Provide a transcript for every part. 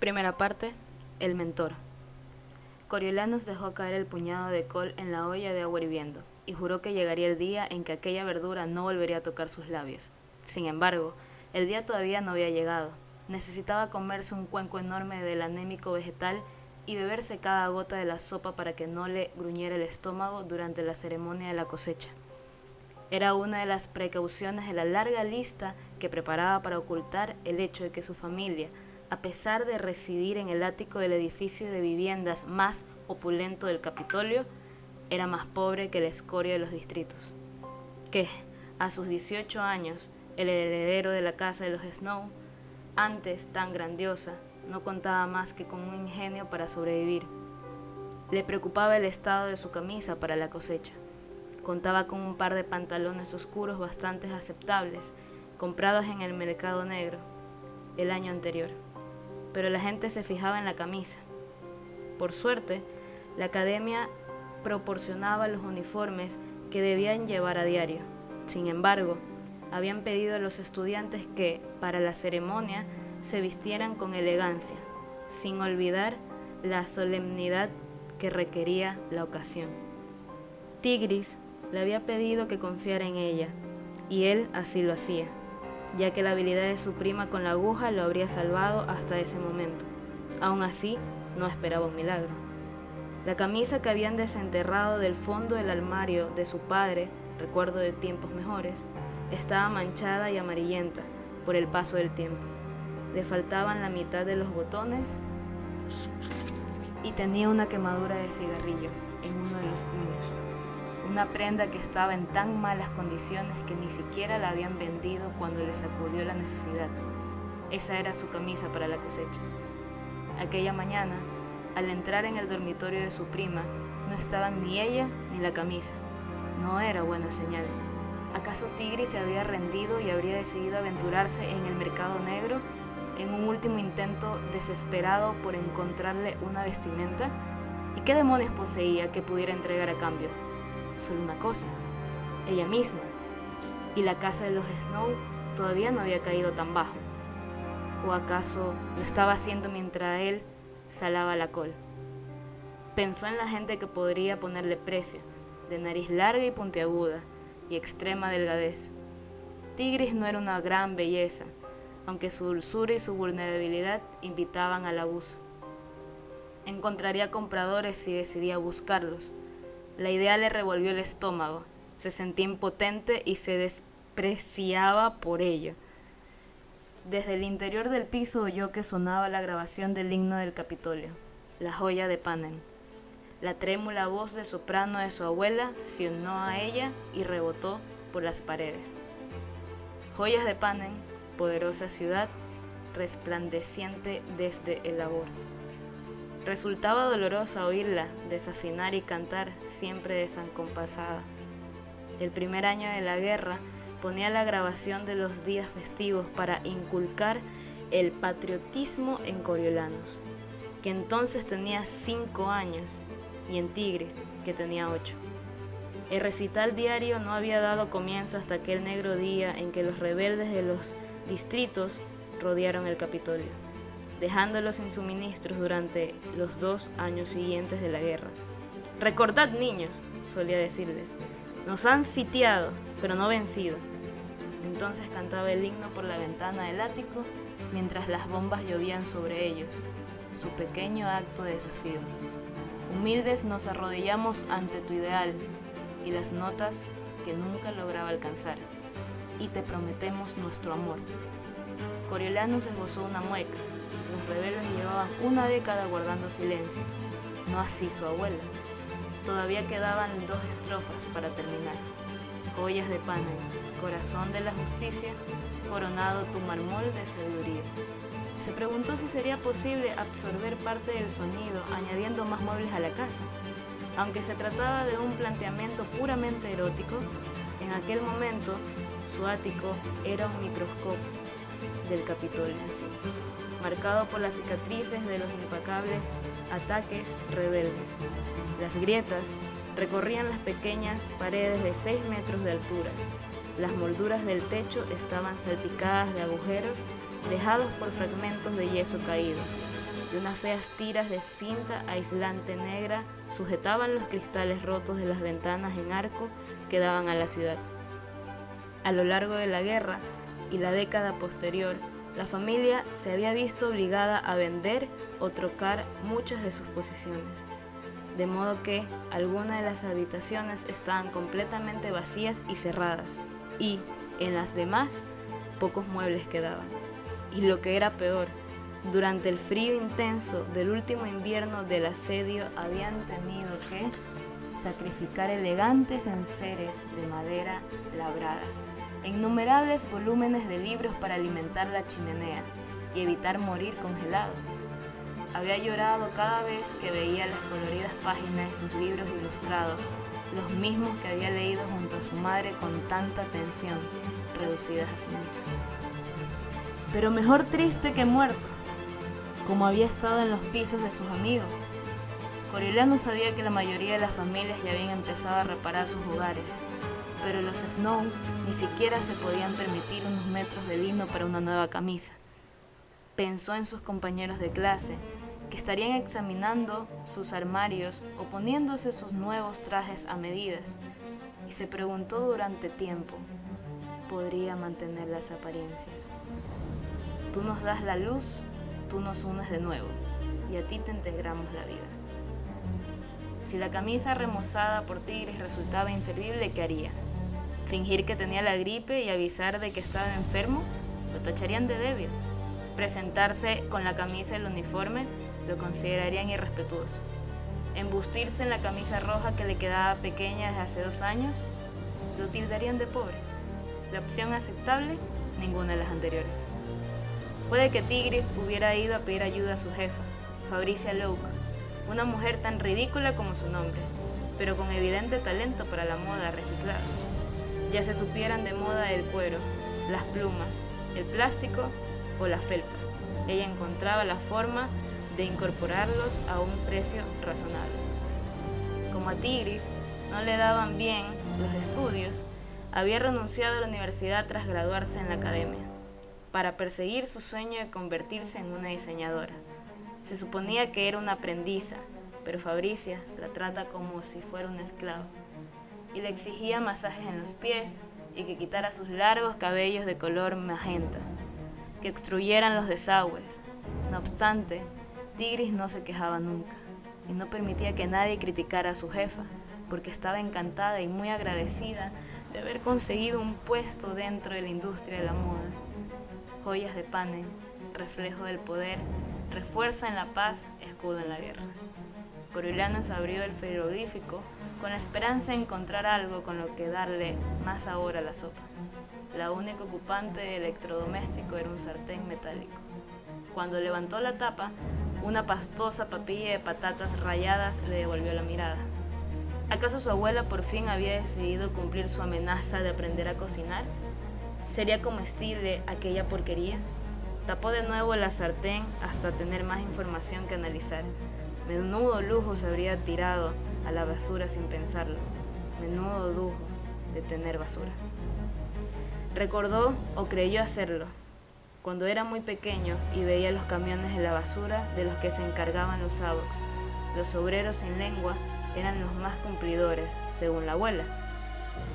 Primera parte, el mentor. Coriolanus dejó caer el puñado de col en la olla de agua hirviendo, y juró que llegaría el día en que aquella verdura no volvería a tocar sus labios. Sin embargo, el día todavía no había llegado. Necesitaba comerse un cuenco enorme del anémico vegetal y beberse cada gota de la sopa para que no le gruñera el estómago durante la ceremonia de la cosecha. Era una de las precauciones de la larga lista que preparaba para ocultar el hecho de que su familia, a pesar de residir en el ático del edificio de viviendas más opulento del Capitolio, era más pobre que la escoria de los distritos. Que, a sus 18 años, el heredero de la casa de los Snow, antes tan grandiosa, no contaba más que con un ingenio para sobrevivir. Le preocupaba el estado de su camisa para la cosecha. Contaba con un par de pantalones oscuros bastante aceptables, comprados en el mercado negro el año anterior. Pero la gente se fijaba en la camisa. Por suerte, la academia proporcionaba los uniformes que debían llevar a diario. Sin embargo, habían pedido a los estudiantes que, para la ceremonia, se vistieran con elegancia, sin olvidar la solemnidad que requería la ocasión. Tigris le había pedido que confiara en ella, y él así lo hacía, ya que la habilidad de su prima con la aguja lo habría salvado hasta ese momento. Aún así, no esperaba un milagro. La camisa que habían desenterrado del fondo del armario de su padre, recuerdo de tiempos mejores, estaba manchada y amarillenta por el paso del tiempo. Le faltaban la mitad de los botones y tenía una quemadura de cigarrillo en uno de los puños. Una prenda que estaba en tan malas condiciones que ni siquiera la habían vendido cuando le sacudió la necesidad. Esa era su camisa para la cosecha. Aquella mañana, al entrar en el dormitorio de su prima, no estaban ni ella ni la camisa. No era buena señal. ¿Acaso Tigris se habría rendido y habría decidido aventurarse en el mercado negro en un último intento desesperado por encontrarle una vestimenta? ¿Y qué demonios poseía que pudiera entregar a cambio? Solo una cosa, ella misma. Y la casa de los Snow todavía no había caído tan bajo. ¿O acaso lo estaba haciendo mientras él salaba la col? Pensó en la gente que podría ponerle precio, de nariz larga y puntiaguda, y extrema delgadez. Tigris no era una gran belleza, aunque su dulzura y su vulnerabilidad invitaban al abuso. Encontraría compradores si decidía buscarlos. La idea le revolvió el estómago, se sentía impotente y se despreciaba por ello. Desde el interior del piso oyó que sonaba la grabación del himno del Capitolio, la joya de Panem. La trémula voz de soprano de su abuela se unió a ella y rebotó por las paredes. Joyas de Panem, poderosa ciudad, resplandeciente desde el labor. Resultaba dolorosa oírla desafinar y cantar siempre desacompasada. El primer año de la guerra ponía la grabación de los días festivos para inculcar el patriotismo en Coriolanus, que entonces tenía 5 años, y en Tigris, que tenía 8. El recital diario no había dado comienzo hasta aquel negro día en que los rebeldes de los distritos rodearon el Capitolio, dejándolos sin suministros durante los 2 años siguientes de la guerra. «Recordad, niños», solía decirles, «nos han sitiado, pero no vencido». Entonces cantaba el himno por la ventana del ático mientras las bombas llovían sobre ellos, su pequeño acto de desafío. Humildes nos arrodillamos ante tu ideal y las notas que nunca lograba alcanzar, y te prometemos nuestro amor. Coriolanus esbozó una mueca. Los rebeldes llevaban una década guardando silencio, no así su abuela. Todavía quedaban 2 estrofas para terminar. Joyas de Panem, corazón de la justicia, coronado tu mármol de sabiduría. Se preguntó si sería posible absorber parte del sonido añadiendo más muebles a la casa. Aunque se trataba de un planteamiento puramente erótico, en aquel momento su ático era un microscopio del Capitolio en sí, marcado por las cicatrices de los implacables ataques rebeldes. Las grietas recorrían las pequeñas paredes de 6 metros de altura. Las molduras del techo estaban salpicadas de agujeros dejados por fragmentos de yeso caído. y unas feas tiras de cinta aislante negra sujetaban los cristales rotos de las ventanas en arco que daban a la ciudad. A lo largo de la guerra y la década posterior, la familia se había visto obligada a vender o trocar muchas de sus posesiones, de modo que algunas de las habitaciones estaban completamente vacías y cerradas, y en las demás pocos muebles quedaban. Y lo que era peor, durante el frío intenso del último invierno del asedio habían tenido que sacrificar elegantes enseres de madera labrada, innumerables volúmenes de libros para alimentar la chimenea y evitar morir congelados. Había llorado cada vez que veía las coloridas páginas de sus libros ilustrados, los mismos que había leído junto a su madre con tanta atención, reducidas a cenizas. Pero mejor triste que muerto, como había estado en los pisos de sus amigos. Coriolano sabía que la mayoría de las familias ya habían empezado a reparar sus hogares, pero los Snow ni siquiera se podían permitir unos metros de lino para una nueva camisa. Pensó en sus compañeros de clase, que estarían examinando sus armarios o poniéndose sus nuevos trajes a medidas, y se preguntó durante tiempo, ¿podría mantener las apariencias? Tú nos das la luz, tú nos unes de nuevo, y a ti te integramos la vida. Si la camisa remozada por Tigris resultaba inservible, ¿qué haría? ¿Fingir que tenía la gripe y avisar de que estaba enfermo? Lo tacharían de débil. Presentarse con la camisa y el uniforme lo considerarían irrespetuoso. Embustirse en la camisa roja que le quedaba pequeña desde hace 2 años, lo tildarían de pobre. La opción aceptable, ninguna de las anteriores. Puede que Tigris hubiera ido a pedir ayuda a su jefa, Fabricia Locke, una mujer tan ridícula como su nombre, pero con evidente talento para la moda reciclada. Ya se supieran de moda el cuero, las plumas, el plástico o la felpa, ella encontraba la forma de incorporarlos a un precio razonable. Como a Tigris no le daban bien los estudios, había renunciado a la universidad tras graduarse en la academia, para perseguir su sueño de convertirse en una diseñadora. Se suponía que era una aprendiza, pero Fabricia la trata como si fuera una esclava, y le exigía masajes en los pies y que quitara sus largos cabellos de color magenta, que obstruyeran los desagües. No obstante, Tigris no se quejaba nunca, y no permitía que nadie criticara a su jefa, porque estaba encantada y muy agradecida de haber conseguido un puesto dentro de la industria de la moda. Joyas de Panem, reflejo del poder, refuerza en la paz, escudo en la guerra. Coriolano se abrió el frigorífico con la esperanza de encontrar algo con lo que darle más sabor a la sopa. La única ocupante de electrodoméstico era un sartén metálico. Cuando levantó la tapa, una pastosa papilla de patatas ralladas le devolvió la mirada. ¿Acaso su abuela por fin había decidido cumplir su amenaza de aprender a cocinar? ¿Sería comestible aquella porquería? Tapó de nuevo la sartén hasta tener más información que analizar. Menudo lujo se habría tirado a la basura sin pensarlo. Menudo lujo de tener basura. Recordó o creyó hacerlo cuando era muy pequeño y veía los camiones de la basura de los que se encargaban los sábados. Los obreros sin lengua eran los más cumplidores, según la abuela.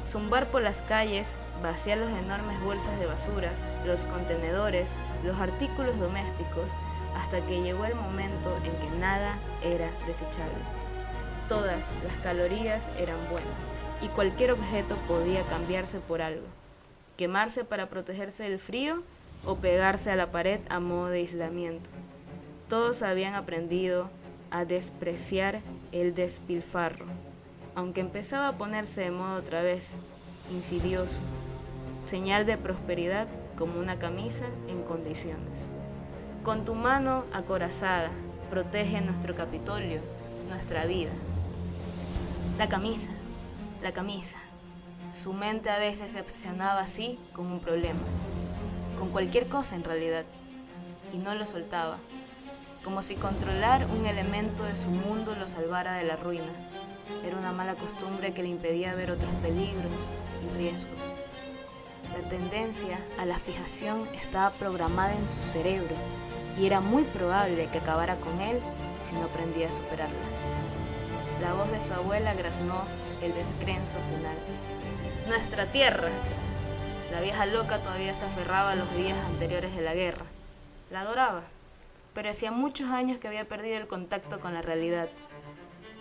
Zumbar por las calles, vaciar las enormes bolsas de basura, los contenedores, los artículos domésticos, hasta que llegó el momento en que nada era desechable. Todas las calorías eran buenas y cualquier objeto podía cambiarse por algo. Quemarse para protegerse del frío o pegarse a la pared a modo de aislamiento. Todos habían aprendido a despreciar el despilfarro, aunque empezaba a ponerse de moda otra vez, insidioso, señal de prosperidad como una camisa en condiciones. Con tu mano acorazada, protege nuestro Capitolio, nuestra vida. La camisa. Su mente a veces se obsesionaba así con un problema, con cualquier cosa en realidad, y no lo soltaba, como si controlar un elemento de su mundo lo salvara de la ruina. Era una mala costumbre que le impedía ver otros peligros y riesgos. La tendencia a la fijación estaba programada en su cerebro, y era muy probable que acabara con él si no aprendía a superarla. La voz de su abuela graznó el descrenzo final. ¡Nuestra tierra! La vieja loca todavía se aferraba a los días anteriores de la guerra. La adoraba, pero hacía muchos años que había perdido el contacto con la realidad.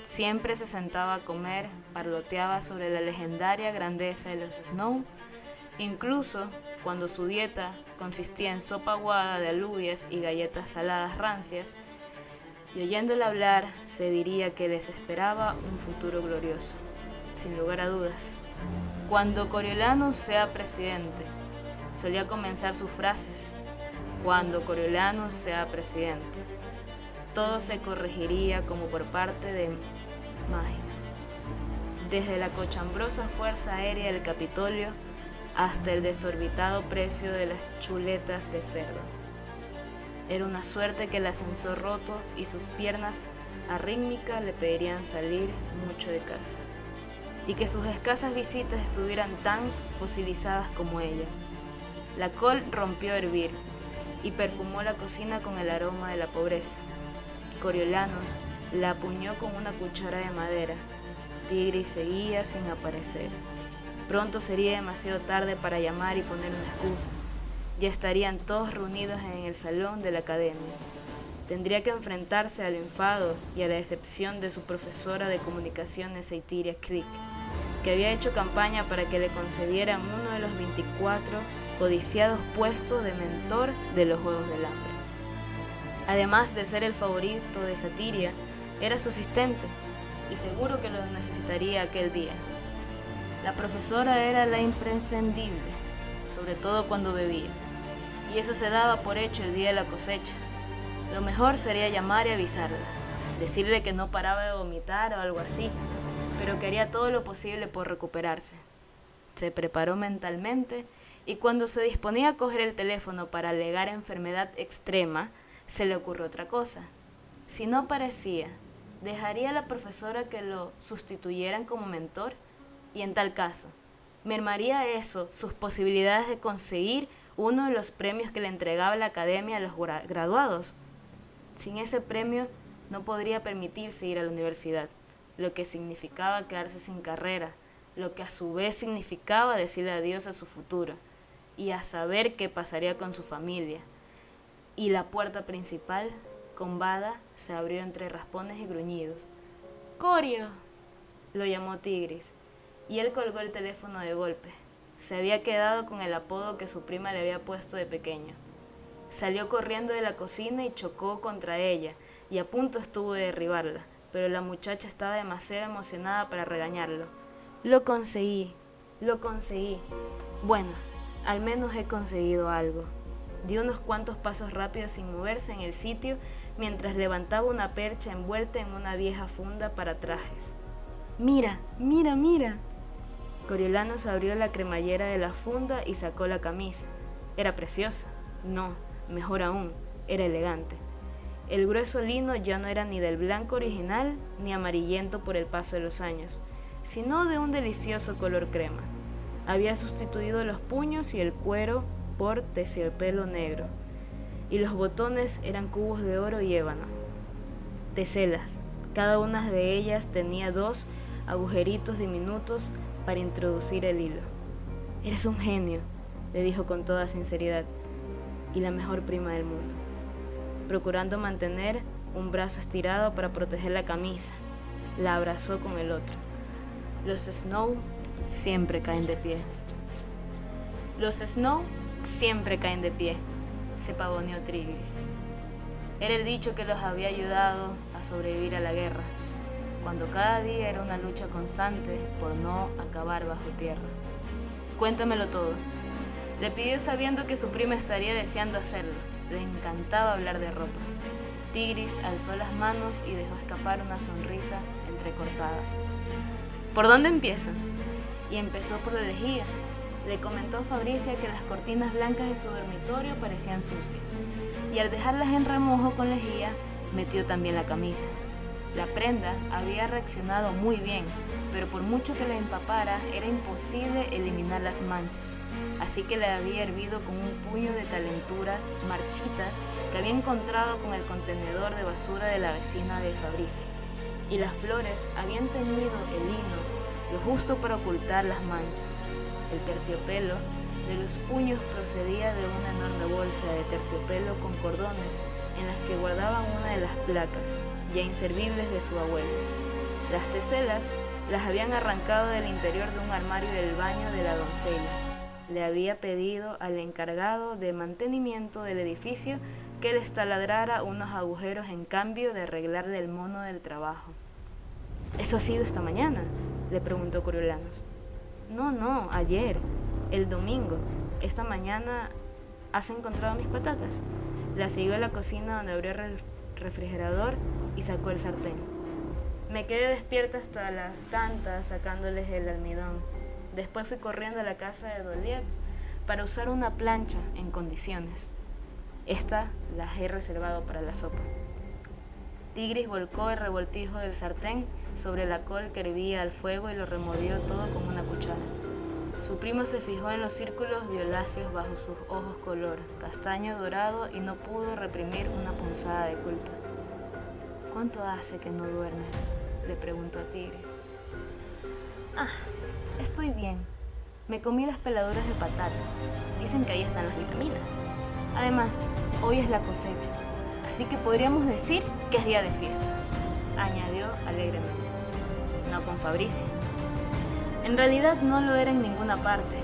Siempre se sentaba a comer, parloteaba sobre la legendaria grandeza de los Snow, incluso cuando su dieta consistía en sopa aguada de alubias y galletas saladas rancias, y oyéndola hablar se diría que les esperaba un futuro glorioso, sin lugar a dudas. Cuando Coriolanus sea presidente, solía comenzar sus frases, cuando Coriolanus sea presidente. Todo se corregiría como por parte de magia. Desde la cochambrosa fuerza aérea del Capitolio hasta el desorbitado precio de las chuletas de cerdo. Era una suerte que el ascensor roto y sus piernas arrítmicas le pedirían salir mucho de casa, y que sus escasas visitas estuvieran tan fosilizadas como ella. La col rompió a hervir y perfumó la cocina con el aroma de la pobreza. Coriolanus la apuñó con una cuchara de madera. Tigris seguía sin aparecer. Pronto sería demasiado tarde para llamar y poner una excusa. Ya estarían todos reunidos en el salón de la academia. Tendría que enfrentarse al enfado y a la decepción de su profesora de comunicaciones Eitiria Crick, que había hecho campaña para que le concedieran uno de los 24 codiciados puestos de mentor de los Juegos del Hambre. Además de ser el favorito de Satiria, era su asistente y seguro que lo necesitaría aquel día. La profesora era la imprescindible, sobre todo cuando bebía, y eso se daba por hecho el día de la cosecha. Lo mejor sería llamar y avisarla, decirle que no paraba de vomitar o algo así, pero que haría todo lo posible por recuperarse. Se preparó mentalmente y cuando se disponía a coger el teléfono para alegar enfermedad extrema, se le ocurrió otra cosa. Si no aparecía, ¿dejaría a la profesora que lo sustituyeran como mentor? Y en tal caso, ¿mermaría eso sus posibilidades de conseguir uno de los premios que le entregaba la academia a los graduados? Sin ese premio, no podría permitirse ir a la universidad, lo que significaba quedarse sin carrera, lo que a su vez significaba decirle adiós a su futuro, y a saber qué pasaría con su familia. Y la puerta principal, combada, se abrió entre raspones y gruñidos. ¡Corio!, lo llamó Tigris, y él colgó el teléfono de golpe. Se había quedado con el apodo que su prima le había puesto de pequeño. Salió corriendo de la cocina y chocó contra ella, y a punto estuvo de derribarla, pero la muchacha estaba demasiado emocionada para regañarlo. Lo conseguí. Bueno, al menos he conseguido algo. Dio unos cuantos pasos rápidos sin moverse en el sitio mientras levantaba una percha envuelta en una vieja funda para trajes. ¡Mira! Coriolanus abrió la cremallera de la funda y sacó la camisa. Era preciosa. No, mejor aún, era elegante. El grueso lino ya no era ni del blanco original ni amarillento por el paso de los años, sino de un delicioso color crema. Había sustituido los puños y el cuero por terciopelo negro, y los botones eran cubos de oro y ébano. Teselas, cada una de ellas tenía 2 agujeritos diminutos para introducir el hilo. «Eres un genio», le dijo con toda sinceridad, «y la mejor prima del mundo», procurando mantener un brazo estirado para proteger la camisa. La abrazó con el otro. Los Snow siempre caen de pie. Los Snow siempre caen de pie, se pavoneó Tigris. Era el dicho que los había ayudado a sobrevivir a la guerra, cuando cada día era una lucha constante por no acabar bajo tierra. «Cuéntamelo todo», le pidió sabiendo que su prima estaría deseando hacerlo. Le encantaba hablar de ropa. Tigris alzó las manos y dejó escapar una sonrisa entrecortada. «¿Por dónde empiezo?» Y empezó por la lejía. Le comentó a Fabricia que las cortinas blancas de su dormitorio parecían sucias, y al dejarlas en remojo con lejía, metió también la camisa. La prenda había reaccionado muy bien, pero por mucho que la empapara, era imposible eliminar las manchas, así que la había hervido con un puño de calenturas marchitas que había encontrado con el contenedor de basura de la vecina de Fabricio, y las flores habían teñido el lino lo justo para ocultar las manchas. El terciopelo de los puños procedía de una enorme bolsa de terciopelo con cordones en las que guardaban una de las placas, ya inservibles de su abuelo. Las teselas las habían arrancado del interior de un armario del baño de la doncella. Le había pedido al encargado de mantenimiento del edificio que les taladrara unos agujeros en cambio de arreglarle el mono del trabajo. ¿Eso ha sido esta mañana?, le preguntó Coriolanos. No, ayer, el domingo. Esta mañana has encontrado mis patatas. La siguió a la cocina, donde abrió el refrigerador y sacó el sartén. Me quedé despierta hasta las tantas sacándoles el almidón. Después fui corriendo a la casa de Doliet para usar una plancha en condiciones. Esta las he reservado para la sopa. Tigris volcó el revoltijo del sartén sobre la col que hervía al fuego y lo removió todo con una cuchara. Su primo se fijó en los círculos violáceos bajo sus ojos color castaño dorado y no pudo reprimir una punzada de culpa. ¿Cuánto hace que no duermes?, le preguntó a Tigris. Estoy bien. Me comí las peladuras de patata. Dicen que ahí están las vitaminas. Además, hoy es la cosecha, así que podríamos decir que es día de fiesta, añadió alegremente. No con Fabricio. En realidad no lo era en ninguna parte.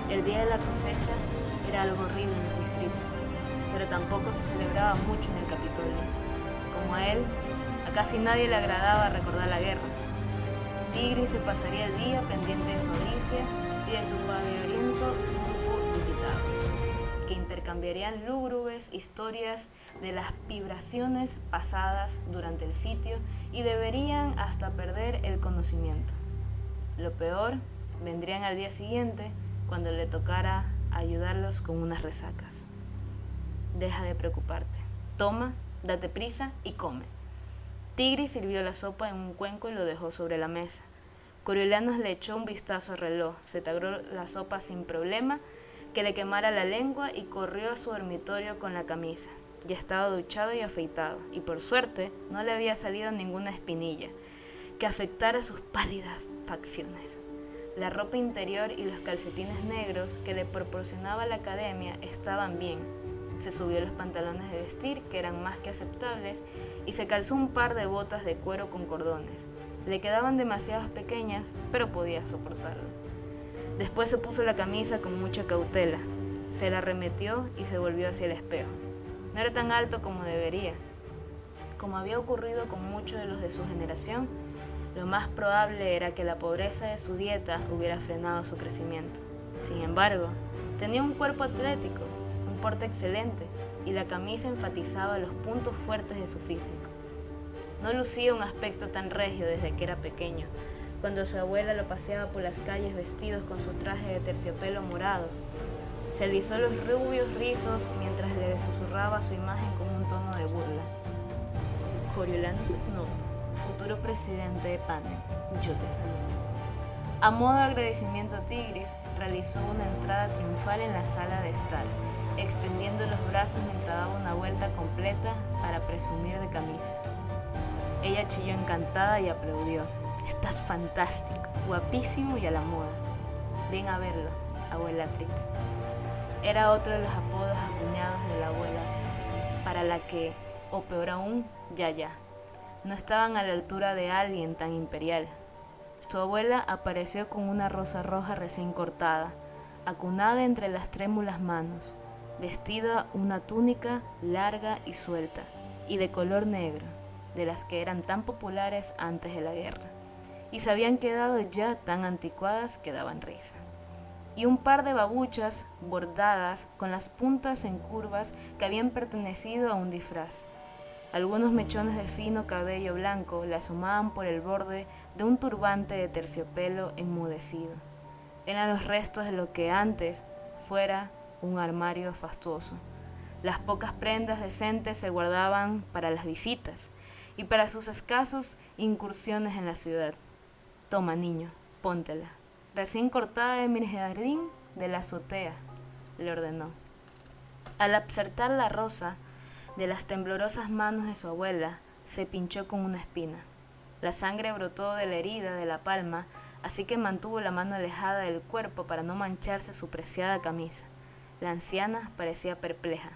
El día de la cosecha era algo horrible en los distritos, pero tampoco se celebraba mucho en el Capitolio. Como a él, a casi nadie le agradaba recordar la guerra. Tigris se pasaría el día pendiente de Fabricia y de su pavoriento grupo de invitados, que intercambiarían lúgubres historias de las vibraciones pasadas durante el sitio y deberían hasta perder el conocimiento. Lo peor vendrían al día siguiente, cuando le tocara ayudarlos con unas resacas. Deja de preocuparte. Toma, date prisa y come. Tigris sirvió la sopa en un cuenco y lo dejó sobre la mesa. Coriolanos le echó un vistazo al reloj, se tragó la sopa sin problema, que le quemara la lengua, y corrió a su dormitorio con la camisa. Ya estaba duchado y afeitado, y por suerte no le había salido ninguna espinilla que afectara sus pálidas facciones. La ropa interior y los calcetines negros que le proporcionaba la academia estaban bien. Se subió los pantalones de vestir, que eran más que aceptables, y se calzó un par de botas de cuero con cordones. Le quedaban demasiado pequeñas, pero podía soportarlo. Después se puso la camisa con mucha cautela, se la remetió y se volvió hacia el espejo. No era tan alto como debería. Como había ocurrido con muchos de los de su generación, lo más probable era que la pobreza de su dieta hubiera frenado su crecimiento. Sin embargo, tenía un cuerpo atlético, un porte excelente, y la camisa enfatizaba los puntos fuertes de su físico. No lucía un aspecto tan regio desde que era pequeño, cuando su abuela lo paseaba por las calles vestidos con su traje de terciopelo morado. Se alisó los rubios rizos mientras le susurraba su imagen con un tono de burla. Coriolanos Snow, futuro presidente de Panem, yo te saludo. A modo de agradecimiento, Tigris realizó una entrada triunfal en la sala de estar, extendiendo los brazos mientras daba una vuelta completa para presumir de camisa. Ella chilló encantada y aplaudió. Estás fantástico, guapísimo y a la moda. Ven a verlo, abuela Trix. Era otro de los apodos acuñados de la abuela, para la que, o peor aún, Yaya, no estaban a la altura de alguien tan imperial. Su abuela apareció con una rosa roja recién cortada, acunada entre las trémulas manos, vestida una túnica larga y suelta, y de color negro, de las que eran tan populares antes de la guerra, y se habían quedado ya tan anticuadas que daban risa. Y un par de babuchas bordadas con las puntas en curvas que habían pertenecido a un disfraz. Algunos mechones de fino cabello blanco le asomaban por el borde de un turbante de terciopelo enmudecido. Eran los restos de lo que antes fuera un armario fastuoso. Las pocas prendas decentes se guardaban para las visitas, y para sus escasos incursiones en la ciudad. Toma, niño, póntela, recién cortada de mi jardín de la azotea, le ordenó. Al absertar la rosa de las temblorosas manos de su abuela, se pinchó con una espina. La sangre brotó de la herida de la palma, así que mantuvo la mano alejada del cuerpo para no mancharse su preciada camisa. La anciana parecía perpleja.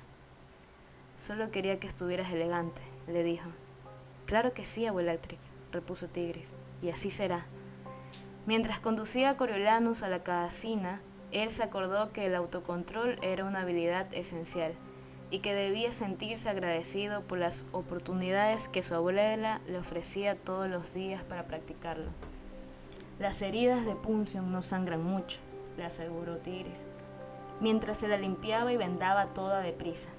Solo quería que estuvieras elegante, le dijo. Claro que sí, abuelatrix, repuso Tigris, y así será. Mientras conducía a Coriolanus a la casina, él se acordó que el autocontrol era una habilidad esencial y que debía sentirse agradecido por las oportunidades que su abuela le ofrecía todos los días para practicarlo. Las heridas de Punción no sangran mucho, le aseguró Tigris, mientras se la limpiaba y vendaba toda deprisa.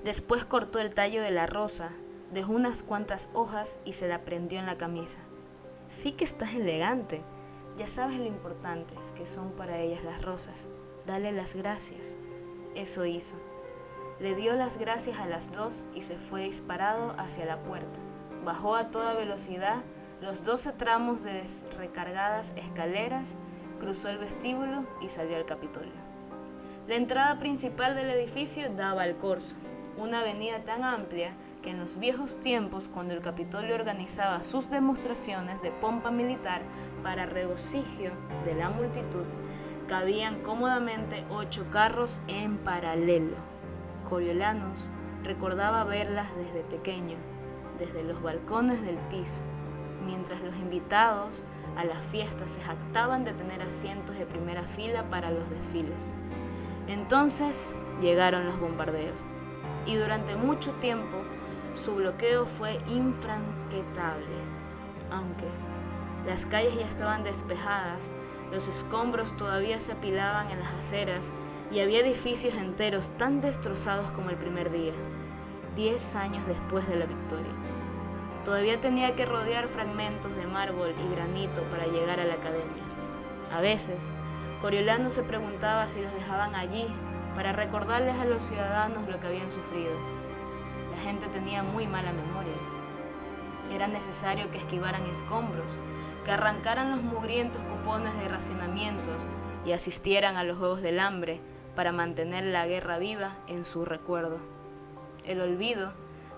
Después cortó el tallo de la rosa, dejó unas cuantas hojas y se la prendió en la camisa. Sí que estás elegante. Ya sabes lo importantes que son para ellas las rosas. Dale las gracias. Eso hizo. Le dio las gracias a las dos y se fue disparado hacia la puerta. Bajó a toda velocidad los 12 tramos de recargadas escaleras, cruzó el vestíbulo y salió al Capitolio. La entrada principal del edificio daba al Corso, una avenida tan amplia que en los viejos tiempos, cuando el Capitolio organizaba sus demostraciones de pompa militar para regocijo de la multitud, cabían cómodamente 8 carros en paralelo. Coriolanus recordaba verlas desde pequeño, desde los balcones del piso, mientras los invitados a la fiesta se jactaban de tener asientos de primera fila para los desfiles. Entonces llegaron los bombardeos, y durante mucho tiempo su bloqueo fue infranqueable. Aunque las calles ya estaban despejadas, los escombros todavía se apilaban en las aceras y había edificios enteros tan destrozados como el primer día, 10 años después de la victoria. Todavía tenía que rodear fragmentos de mármol y granito para llegar a la academia. A veces, Coriolanus se preguntaba si los dejaban allí para recordarles a los ciudadanos lo que habían sufrido. La gente tenía muy mala memoria. Era necesario que esquivaran escombros, que arrancaran los mugrientos cupones de racionamientos y asistieran a los Juegos del Hambre para mantener la guerra viva en su recuerdo. El olvido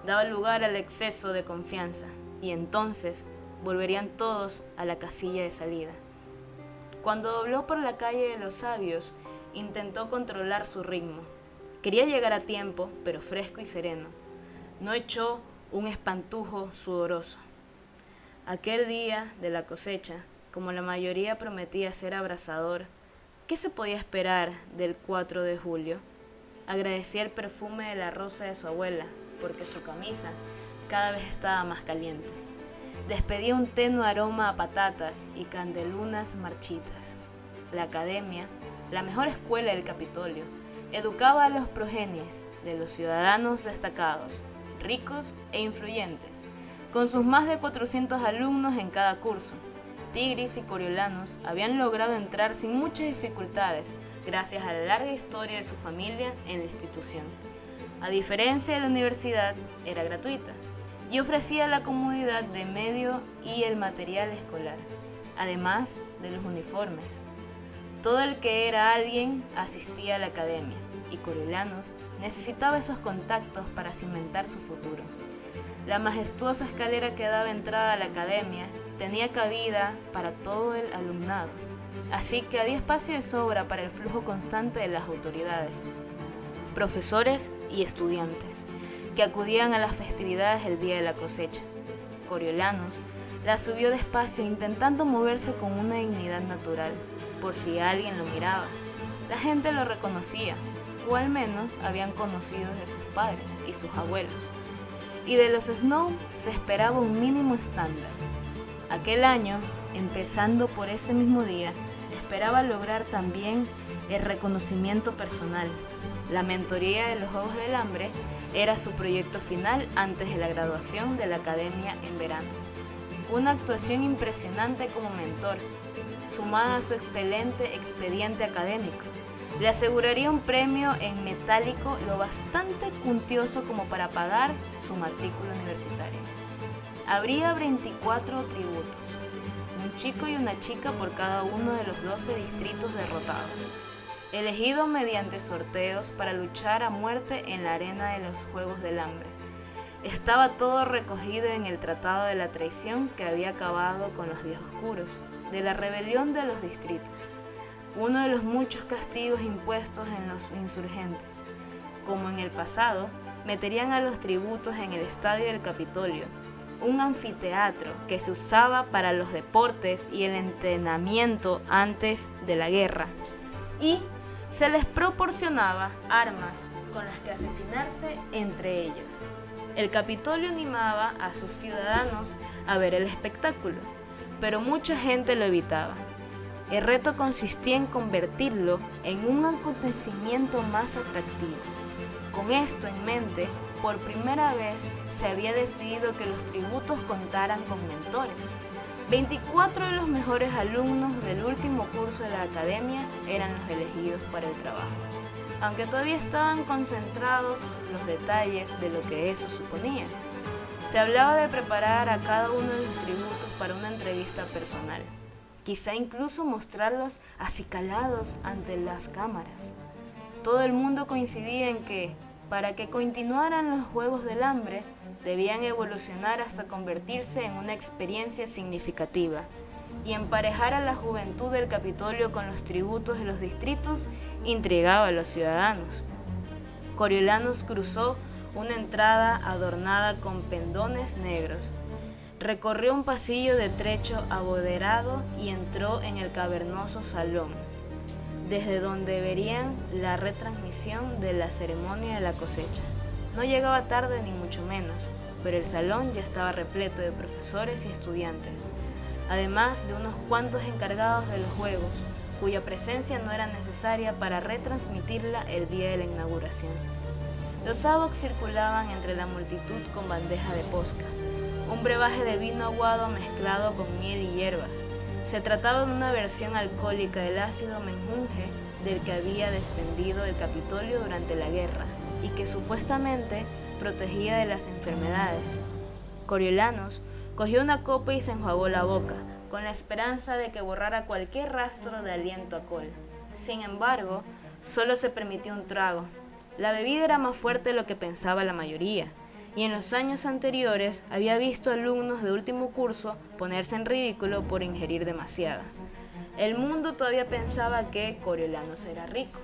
daba lugar al exceso de confianza y entonces volverían todos a la casilla de salida. Cuando dobló por la calle de los Sabios, intentó controlar su ritmo. Quería llegar a tiempo, pero fresco y sereno. No echó un espantujo sudoroso. Aquel día de la cosecha, como la mayoría prometía ser abrasador, ¿qué se podía esperar del 4 de julio? Agradecía el perfume de la rosa de su abuela, porque su camisa cada vez estaba más caliente. Despedía un tenue aroma a patatas y candelunas marchitas. La academia, la mejor escuela del Capitolio, educaba a los progenies de los ciudadanos destacados, ricos e influyentes, con sus más de 400 alumnos en cada curso. Tigris y Coriolanus habían logrado entrar sin muchas dificultades gracias a la larga historia de su familia en la institución. A diferencia de la universidad, era gratuita y ofrecía la comodidad de medio y el material escolar, además de los uniformes. Todo el que era alguien asistía a la academia y Coriolanus necesitaba esos contactos para cimentar su futuro. La majestuosa escalera que daba entrada a la academia tenía cabida para todo el alumnado, así que había espacio de sobra para el flujo constante de las autoridades, profesores y estudiantes, que acudían a las festividades del día de la cosecha. Coriolanus la subió despacio intentando moverse con una dignidad natural, por si alguien lo miraba. La gente lo reconocía, o al menos habían conocido de sus padres y sus abuelos. Y de los Snow se esperaba un mínimo estándar. Aquel año, empezando por ese mismo día, esperaba lograr también el reconocimiento personal. La mentoría de los Juegos del Hambre era su proyecto final antes de la graduación de la academia en verano. Una actuación impresionante como mentor, sumada a su excelente expediente académico, le aseguraría un premio en metálico lo bastante cuantioso como para pagar su matrícula universitaria. Habría 24 tributos, un chico y una chica por cada uno de los 12 distritos derrotados, elegidos mediante sorteos para luchar a muerte en la arena de los Juegos del Hambre. Estaba todo recogido en el Tratado de la Traición que había acabado con los días oscuros, de la rebelión de los distritos, uno de los muchos castigos impuestos en los insurgentes. Como en el pasado, meterían a los tributos en el estadio del Capitolio, un anfiteatro que se usaba para los deportes y el entrenamiento antes de la guerra, y se les proporcionaba armas con las que asesinarse entre ellos. El Capitolio animaba a sus ciudadanos a ver el espectáculo, pero mucha gente lo evitaba. El reto consistía en convertirlo en un acontecimiento más atractivo. Con esto en mente, por primera vez se había decidido que los tributos contaran con mentores. 24 de los mejores alumnos del último curso de la academia eran los elegidos para el trabajo, aunque todavía estaban concentrados los detalles de lo que eso suponía. Se hablaba de preparar a cada uno de los tributos para una entrevista personal, quizá incluso mostrarlos acicalados ante las cámaras. Todo el mundo coincidía en que, para que continuaran los Juegos del Hambre, debían evolucionar hasta convertirse en una experiencia significativa, y emparejar a la juventud del Capitolio con los tributos de los distritos intrigaba a los ciudadanos. Coriolanos cruzó una entrada adornada con pendones negros, recorrió un pasillo de trecho aboderado y entró en el cavernoso salón, desde donde verían la retransmisión de la ceremonia de la cosecha. No llegaba tarde ni mucho menos, pero el salón ya estaba repleto de profesores y estudiantes, además de unos cuantos encargados de los juegos, cuya presencia no era necesaria para retransmitirla el día de la inauguración. Los Avox circulaban entre la multitud con bandeja de posca, un brebaje de vino aguado mezclado con miel y hierbas. Se trataba de una versión alcohólica del ácido menjunje del que había despendido el Capitolio durante la guerra y que supuestamente protegía de las enfermedades. Coriolanos cogió una copa y se enjuagó la boca, con la esperanza de que borrara cualquier rastro de aliento a col. Sin embargo, solo se permitió un trago. La bebida era más fuerte de lo que pensaba la mayoría, y en los años anteriores había visto alumnos de último curso ponerse en ridículo por ingerir demasiada. El mundo todavía pensaba que Coriolanos era rico,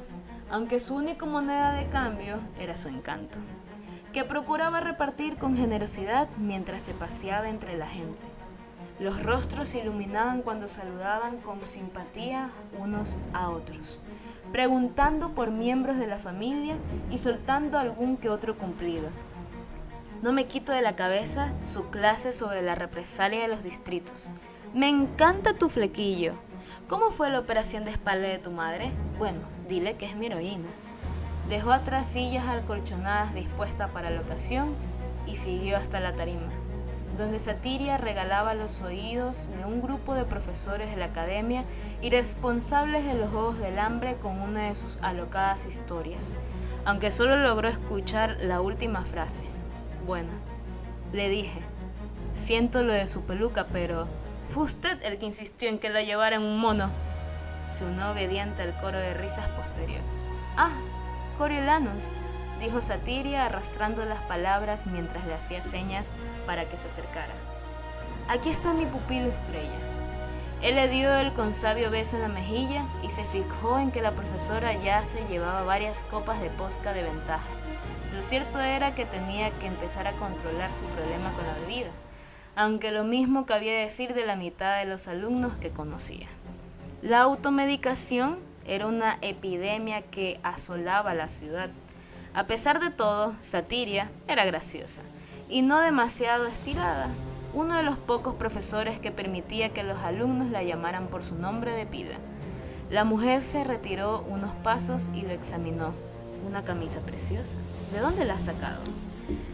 aunque su única moneda de cambio era su encanto, que procuraba repartir con generosidad mientras se paseaba entre la gente. Los rostros se iluminaban cuando saludaban con simpatía unos a otros, preguntando por miembros de la familia y soltando algún que otro cumplido. No me quito de la cabeza su clase sobre la represalia de los distritos. Me encanta tu flequillo. ¿Cómo fue la operación de espalda de tu madre? Bueno, dile que es mi heroína. Dejó atrás sillas acolchonadas dispuestas para la ocasión y siguió hasta la tarima, donde Satiria regalaba los oídos de un grupo de profesores de la academia y responsables de los Juegos del Hambre con una de sus alocadas historias, aunque solo logró escuchar la última frase. Bueno, le dije, siento lo de su peluca, pero fue usted el que insistió en que la llevara en un mono. Se unió obediente al coro de risas posterior. Ah, Coriolanos, dijo Satiria arrastrando las palabras mientras le hacía señas para que se acercara. Aquí está mi pupilo estrella. Él le dio el consabio beso en la mejilla y se fijó en que la profesora ya se llevaba varias copas de posca de ventaja. Lo cierto era que tenía que empezar a controlar su problema con la bebida, aunque lo mismo cabía decir de la mitad de los alumnos que conocía. La automedicación era una epidemia que asolaba la ciudad. A pesar de todo, Satiria era graciosa y no demasiado estirada, uno de los pocos profesores que permitía que los alumnos la llamaran por su nombre de pila. La mujer se retiró unos pasos y lo examinó. Una camisa preciosa. ¿De dónde la ha sacado?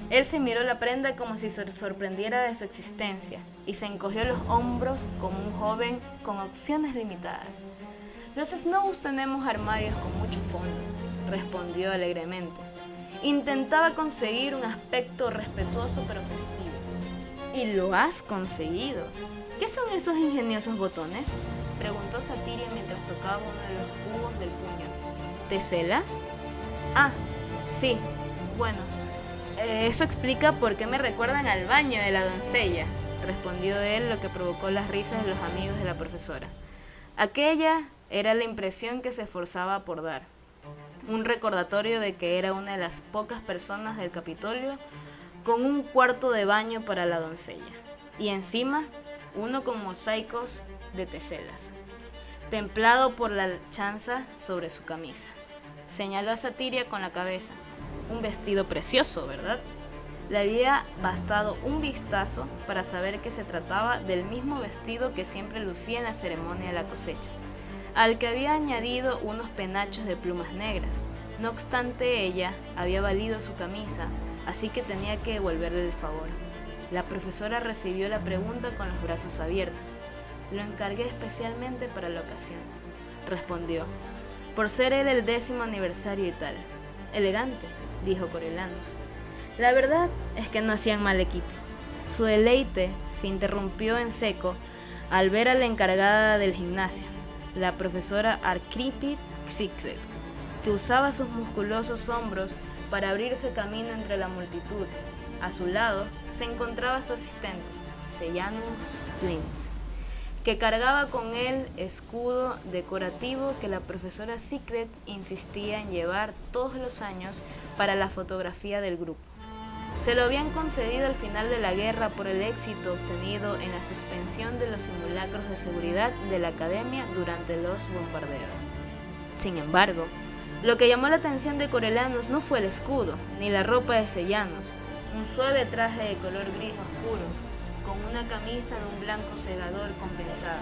Él se miró la prenda como si se sorprendiera de su existencia y se encogió los hombros como un joven con opciones limitadas. Los Snows tenemos armarios con mucho fondo, respondió alegremente. Intentaba conseguir un aspecto respetuoso pero festivo. Y lo has conseguido. ¿Qué son esos ingeniosos botones?, preguntó Satiria mientras tocaba uno de los cubos del puño. ¿Teselas? Ah, sí. Bueno, eso explica por qué me recuerdan al baño de la doncella, respondió él, lo que provocó las risas de los amigos de la profesora. Aquella era la impresión que se esforzaba por dar. Un recordatorio de que era una de las pocas personas del Capitolio con un cuarto de baño para la doncella. Y encima, uno con mosaicos de teselas, templado por la chanza sobre su camisa. Señaló a Satiria con la cabeza. Un vestido precioso, ¿verdad? Le había bastado un vistazo para saber que se trataba del mismo vestido que siempre lucía en la ceremonia de la cosecha, al que había añadido unos penachos de plumas negras. No obstante, ella había valido su camisa, así que tenía que devolverle el favor. La profesora recibió la pregunta con los brazos abiertos. Lo encargué especialmente para la ocasión, respondió, por ser él el 10º aniversario y tal. Elegante, dijo Coriolanus. La verdad es que no hacían mal equipo. Su deleite se interrumpió en seco al ver a la encargada del gimnasio, la profesora Arcripid Xixet, que usaba sus musculosos hombros para abrirse camino entre la multitud. A su lado se encontraba su asistente, Sejanus Plint, que cargaba con el escudo decorativo que la profesora Secret insistía en llevar todos los años para la fotografía del grupo. Se lo habían concedido al final de la guerra por el éxito obtenido en la suspensión de los simulacros de seguridad de la academia durante los bombardeos. Sin embargo, lo que llamó la atención de Coriolanus no fue el escudo, ni la ropa de Sejanus, un suave traje de color gris oscuro, con una camisa de un blanco segador compensada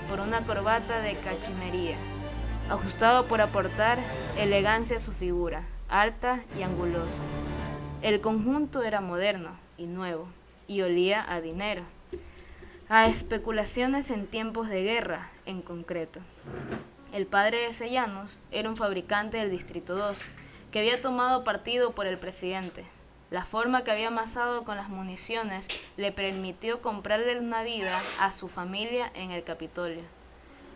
por una corbata de cachimería, ajustado por aportar elegancia a su figura, alta y angulosa. El conjunto era moderno y nuevo, y olía a dinero, a especulaciones en tiempos de guerra en concreto. El padre de Sejanus era un fabricante del Distrito 2, que había tomado partido por el presidente. La forma que había amasado con las municiones le permitió comprarle una vida a su familia en el Capitolio.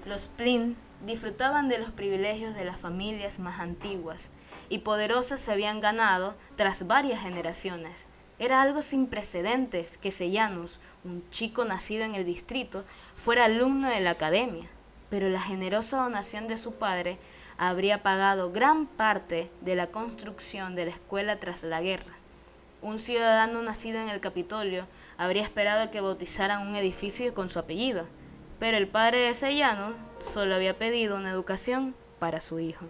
Los Plint disfrutaban de los privilegios de las familias más antiguas y poderosas se habían ganado tras varias generaciones. Era algo sin precedentes que Sejanus, un chico nacido en el distrito, fuera alumno de la academia, pero la generosa donación de su padre habría pagado gran parte de la construcción de la escuela tras la guerra. Un ciudadano nacido en el Capitolio habría esperado que bautizaran un edificio con su apellido, pero el padre de Sejanus solo había pedido una educación para su hijo.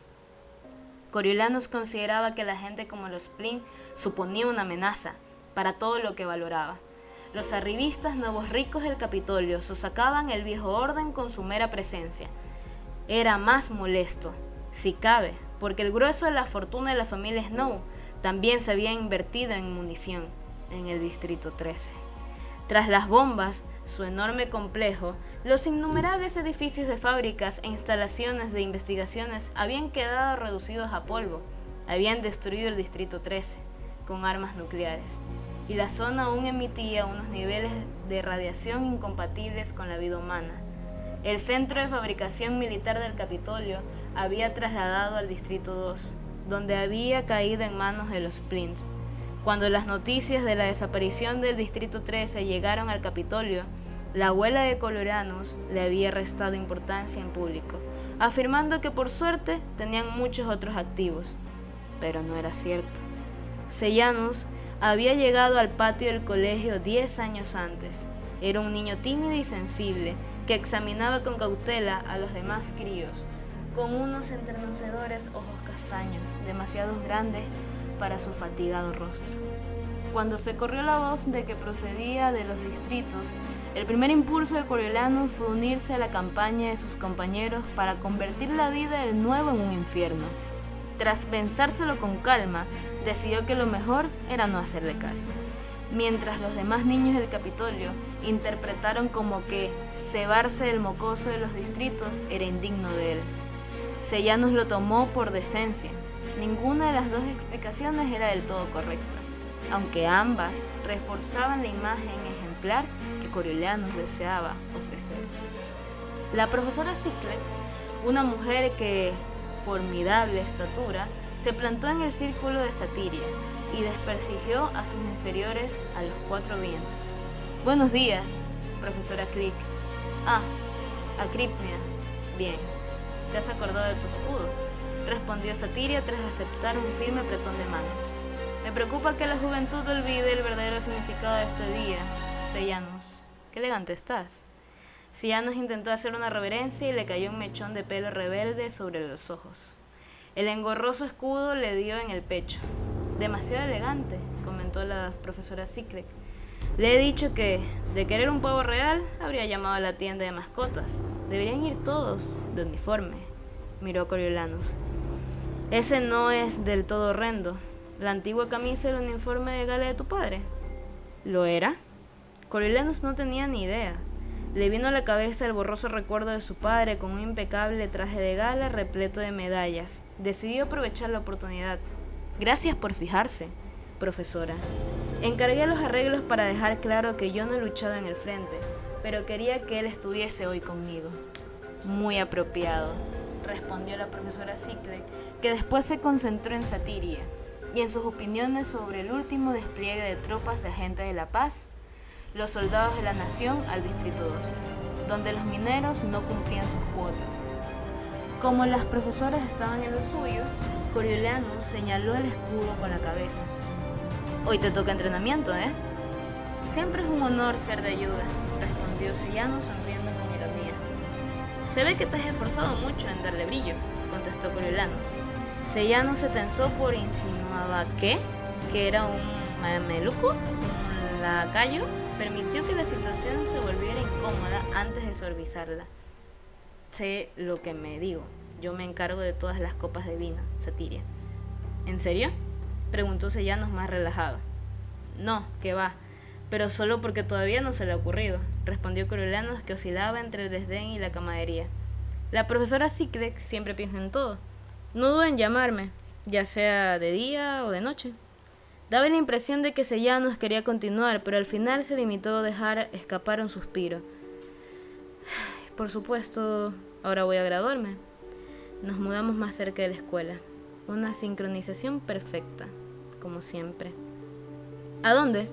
Coriolanus consideraba que la gente como los Plint suponía una amenaza para todo lo que valoraba. Los arribistas nuevos ricos del Capitolio sosacaban el viejo orden con su mera presencia. Era más molesto, si cabe, porque el grueso de la fortuna de la familia Snow también se había invertido en munición en el Distrito 13. Tras las bombas, su enorme complejo, los innumerables edificios de fábricas e instalaciones de investigaciones habían quedado reducidos a polvo, habían destruido el Distrito 13 con armas nucleares, y la zona aún emitía unos niveles de radiación incompatibles con la vida humana. El centro de fabricación militar del Capitolio había trasladado al Distrito 2, donde había caído en manos de los Plint. Cuando las noticias de la desaparición del Distrito 13 llegaron al Capitolio, la abuela de Coriolanus le había restado importancia en público, afirmando que por suerte tenían muchos otros activos. Pero no era cierto. Sejanus había llegado al patio del colegio 10 años antes. Era un niño tímido y sensible que examinaba con cautela a los demás críos, con unos enternecedores ojos castaños, demasiado grandes para su fatigado rostro. Cuando se corrió la voz de que procedía de los distritos, el primer impulso de Coriolanus fue unirse a la campaña de sus compañeros para convertir la vida del nuevo en un infierno. Tras pensárselo con calma, decidió que lo mejor era no hacerle caso, mientras los demás niños del Capitolio interpretaron como que cebarse el mocoso de los distritos era indigno de él. Sejanus lo tomó por decencia. Ninguna de las dos explicaciones era del todo correcta, aunque ambas reforzaban la imagen ejemplar que Coriolanus deseaba ofrecer. La profesora Cyclet, una mujer que, formidable estatura, se plantó en el círculo de Satiria y despercibió a sus inferiores a los 4 vientos. «Buenos días, profesora Crick». «Ah, Acripnia. Bien, ¿te has acordado de tu escudo?», respondió Satiria tras aceptar un firme apretón de manos. «Me preocupa que la juventud olvide el verdadero significado de este día, Sejanus. Qué elegante estás». Sejanus intentó hacer una reverencia y le cayó un mechón de pelo rebelde sobre los ojos. El engorroso escudo le dio en el pecho. «Demasiado elegante», comentó la profesora Cyclet. «Le he dicho que, de querer un pavo real, habría llamado a la tienda de mascotas. Deberían ir todos de uniforme», miró Coriolanus. «Ese no es del todo horrendo. La antigua camisa era el uniforme de gala de tu padre». «¿Lo era?». Coriolanus no tenía ni idea. Le vino a la cabeza el borroso recuerdo de su padre con un impecable traje de gala repleto de medallas. Decidió aprovechar la oportunidad. «Gracias por fijarse, profesora. Encargué los arreglos para dejar claro que yo no he luchado en el frente, pero quería que él estuviese hoy conmigo». «Muy apropiado», respondió la profesora Cyclet, que después se concentró en Satiria y en sus opiniones sobre el último despliegue de tropas de agentes de la paz, los soldados de la nación al Distrito 12, donde los mineros no cumplían sus cuotas. Como las profesoras estaban en lo suyo, Coriolanus señaló el escudo con la cabeza. «Hoy te toca entrenamiento, ¿eh?». «Siempre es un honor ser de ayuda», respondió Sejanus sonriendo con ironía. «Se ve que te has esforzado mucho en darle brillo», contestó Coriolanus. Sejanus se tensó por insinuaba que era un mameluco, un lacayo. Permitió que la situación se volviera incómoda antes de suavizarla. «Sé lo que me digo. Yo me encargo de todas las copas de vino, Satiria». «¿En serio?», preguntó Sejanus más relajado. «No, que va, pero solo porque todavía no se le ha ocurrido», respondió Coriolanus, que oscilaba entre el desdén y la camaradería. «La profesora Cyclet siempre piensa en todo. No duda en llamarme, ya sea de día o de noche». Daba la impresión de que Sejanus quería continuar, pero al final se limitó a dejar escapar un suspiro. «Por supuesto, ahora voy a graduarme. Nos mudamos más cerca de la escuela. Una sincronización perfecta, como siempre». «¿A dónde?»,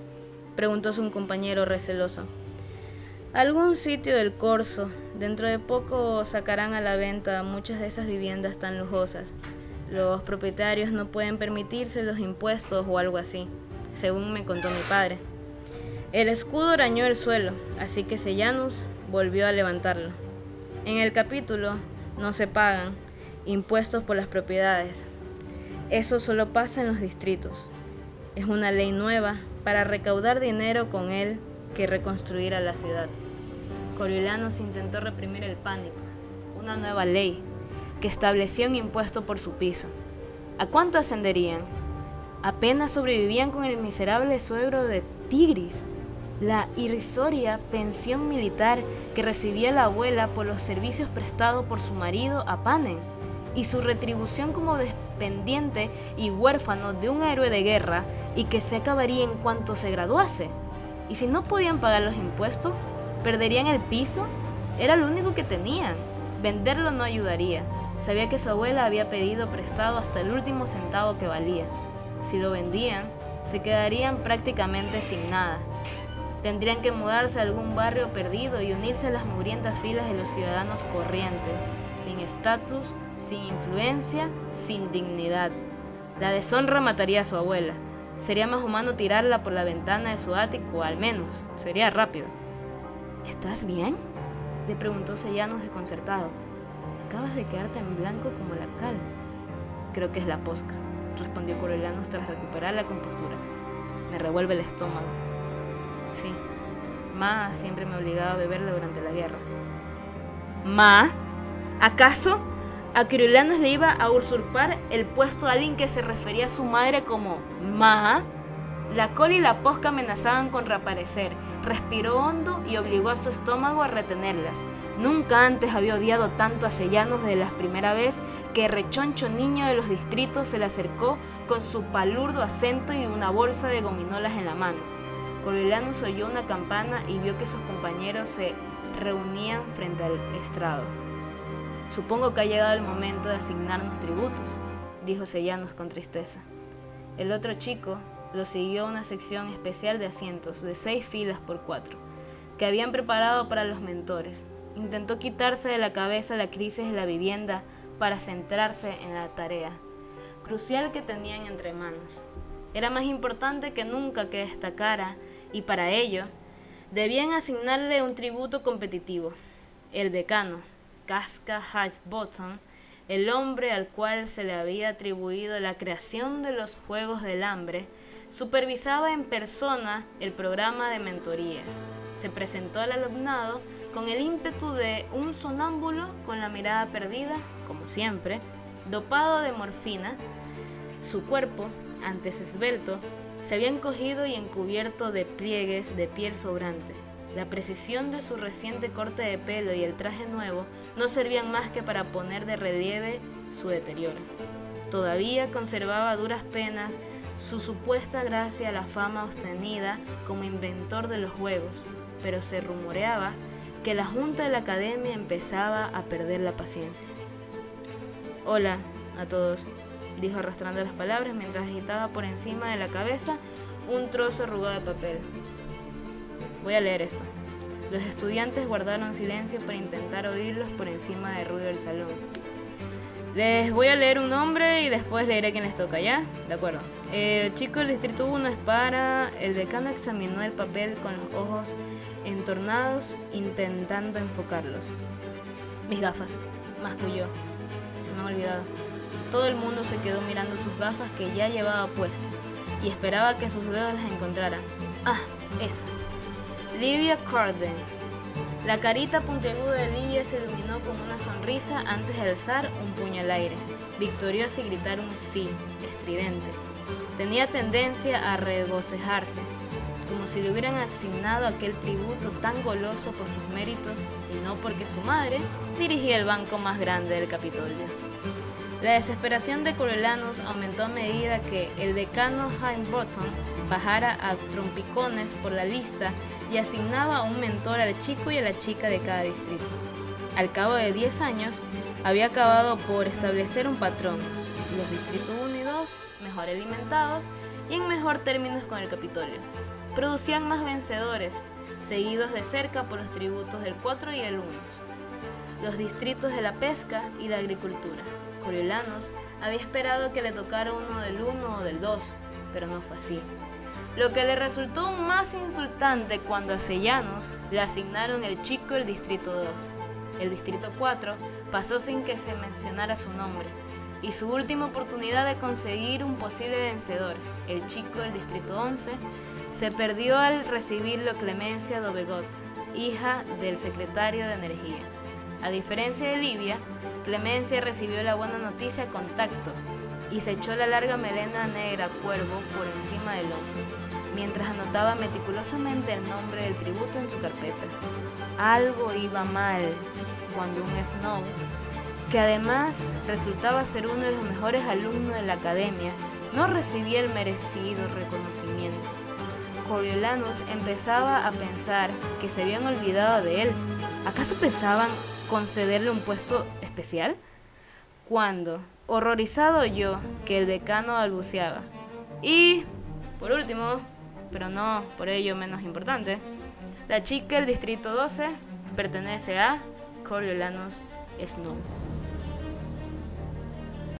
preguntó su compañero receloso. «A algún sitio del Corso. Dentro de poco sacarán a la venta muchas de esas viviendas tan lujosas. Los propietarios no pueden permitirse los impuestos o algo así, según me contó mi padre». El escudo arañó el suelo, así que Sejanus volvió a levantarlo. En el capítulo no se pagan impuestos por las propiedades. Eso solo pasa en los distritos. Es una ley nueva para recaudar dinero con él que reconstruir a la ciudad. Coriolanus intentó reprimir el pánico. Una nueva ley que establecía un impuesto por su piso. ¿A cuánto ascenderían? Apenas sobrevivían con el miserable sueldo de Tigris, la irrisoria pensión militar que recibía la abuela por los servicios prestados por su marido a Panen, y su retribución como dependiente y huérfano de un héroe de guerra y que se acabaría en cuanto se graduase. Y si no podían pagar los impuestos, perderían el piso. Era lo único que tenían. Venderlo no ayudaría. Sabía que su abuela había pedido prestado hasta el último centavo que valía. Si lo vendían, se quedarían prácticamente sin nada. Tendrían que mudarse a algún barrio perdido y unirse a las mugrientas filas de los ciudadanos corrientes, sin estatus, sin influencia, sin dignidad. La deshonra mataría a su abuela. Sería más humano tirarla por la ventana de su ático, al menos. Sería rápido. «¿Estás bien?», le preguntó Sejanus desconcertado. «Acabas de quedarte en blanco como la cal». «Creo que es la posca», respondió Coriolanus tras recuperar la compostura. «Me revuelve el estómago». «Sí, Ma siempre me obligaba a beberla durante la guerra». «¿Ma? ¿Acaso a Coriolanus le iba a usurpar el puesto a alguien que se refería a su madre como Ma?» La col y la posca amenazaban con reaparecer. Respiró hondo y obligó a su estómago a retenerlas. Nunca antes había odiado tanto a Sejanus desde la primera vez que el rechoncho niño de los distritos se le acercó con su palurdo acento y una bolsa de gominolas en la mano. Coriolanus oyó una campana y vio que sus compañeros se reunían frente al estrado. «Supongo que ha llegado el momento de asignarnos tributos», dijo Sejanus con tristeza. El otro chico lo siguió a una sección especial de asientos de 6 filas por 4, que habían preparado para los mentores. Intentó quitarse de la cabeza la crisis de la vivienda para centrarse en la tarea crucial que tenían entre manos. Era más importante que nunca que destacara, y para ello debían asignarle un tributo competitivo. El decano, Casca Highbottom, el hombre al cual se le había atribuido la creación de los Juegos del Hambre, supervisaba en persona el programa de mentorías. Se presentó al alumnado con el ímpetu de un sonámbulo con la mirada perdida, como siempre, dopado de morfina. Su cuerpo, antes esbelto, se había encogido y encubierto de pliegues de piel sobrante. La precisión de su reciente corte de pelo y el traje nuevo no servían más que para poner de relieve su deterioro. Todavía conservaba a duras penas su supuesta gracia a la fama obtenida como inventor de los juegos, pero se rumoreaba que la junta de la academia empezaba a perder la paciencia. «Hola a todos», dijo arrastrando las palabras mientras agitaba por encima de la cabeza un trozo arrugado de papel. «Voy a leer esto». Los estudiantes guardaron silencio para intentar oírlos por encima del ruido del salón. «Les voy a leer un nombre y después leeré quién les toca, ¿ya? De acuerdo. El chico del distrito 1 es para...». El decano examinó el papel con los ojos entornados, intentando enfocarlos. «Mis gafas», masculló. «Se me ha olvidado». Todo el mundo se quedó mirando sus gafas que ya llevaba puestas y esperaba que sus dedos las encontraran. «Ah, eso. Livia Carden». La carita puntiaguda de Livia se iluminó con una sonrisa antes de alzar un puño al aire, victoriosa, y gritar un sí, estridente. Tenía tendencia a regocijarse, como si le hubieran asignado aquel tributo tan goloso por sus méritos y no porque su madre dirigía el banco más grande del Capitolio. La desesperación de Coriolanus aumentó a medida que el decano Highbottom bajara a trompicones por la lista y asignaba un mentor al chico y a la chica de cada distrito. Al cabo de 10 años, había acabado por establecer un patrón: los distritos 1 y 2, mejor alimentados y en mejor términos con el Capitolio, producían más vencedores, seguidos de cerca por los tributos del 4 y el 1, los distritos de la pesca y la agricultura. Coriolanus había esperado que le tocara uno del 1 o del 2, pero no fue así. Lo que le resultó aún más insultante cuando a Sejanus le asignaron el chico del distrito 2. El distrito 4 pasó sin que se mencionara su nombre, y su última oportunidad de conseguir un posible vencedor, el chico del distrito 11, se perdió al recibir la clemencia de Obegots, hija del secretario de Energía. A diferencia de Livia, Clemencia recibió la buena noticia con tacto y se echó la larga melena negra cuervo por encima del hombro, mientras anotaba meticulosamente el nombre del tributo en su carpeta. Algo iba mal cuando un Snow, que además resultaba ser uno de los mejores alumnos de la academia, no recibía el merecido reconocimiento. Coriolanus empezaba a pensar que se habían olvidado de él. ¿Acaso pensaban concederle un puesto especial? Cuando, horrorizado, oyó que el decano balbuceaba. Y, por último, pero no por ello menos importante, la chica del distrito 12 pertenece a Coriolanus Snow.